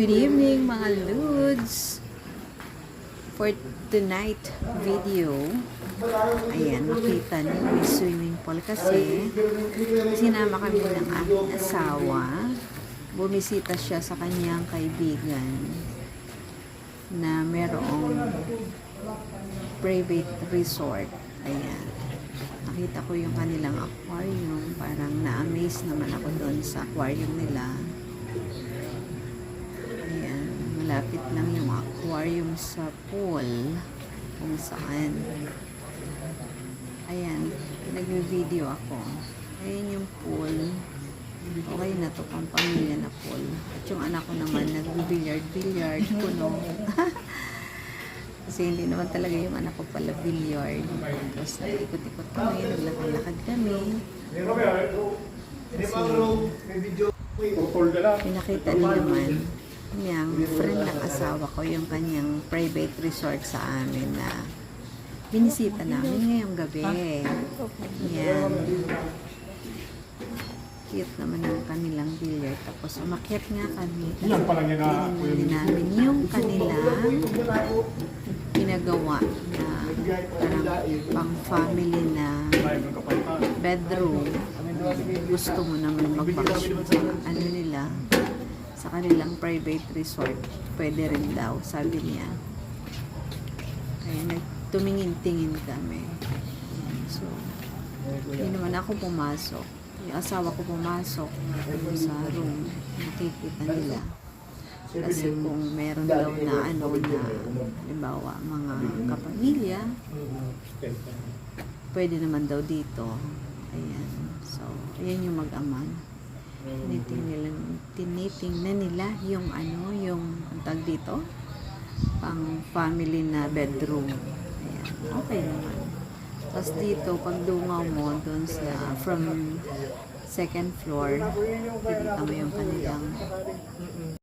Good evening mga Lods! For tonight video, ayan, makita niyo may swimming pool kasi sinama kami ng aking asawa. Bumisita siya sa kanyang kaibigan na merong private resort. Ayan. Nakita ko yung kanilang aquarium. Parang na-amaze naman ako doon sa aquarium nila. Ayan. Malapit lang yung aquarium sa pool. Kung saan. Ayan. Nag-video ako. Ayan yung pool. Okay na to, pang pamilya na pool. At yung anak ko naman nag-billiard, puno. Kasi hindi naman talaga yung anak ko pala billiard. Tapos nag-ikot-ikot kami, naglakad-lakad kami. Kasi pinakita niyo naman yung friend ng asawa ko, yung kanyang private resort sa amin na binisita namin ngayong gabi. Yan. Cute naman yung kanilang billiard. Tapos umakyat nga kami. Tinignan namin yung kanilang pinagawa na parang pang family na bedroom. Gusto mo naman mag-vacation sa ano nila, sa kanilang private resort. Pwede rin daw, sabi niya. Kaya nagtumingin-tingin kami. So, hindi naman ako pumasok. Yung asawa ko pumasok sa room, nakikita nila. Kasi kung meron daw na ano na, halimbawa, mga kapamilya, pwede naman daw dito. Ayan. So, ayan yung mag-ama. Tinitingnan nila yung ano, yung ang tag dito, pang family na bedroom. Ayan. Okay naman. Tapos dito, pag dungaw mo doon sa from second floor, nakikita mo yung kanilang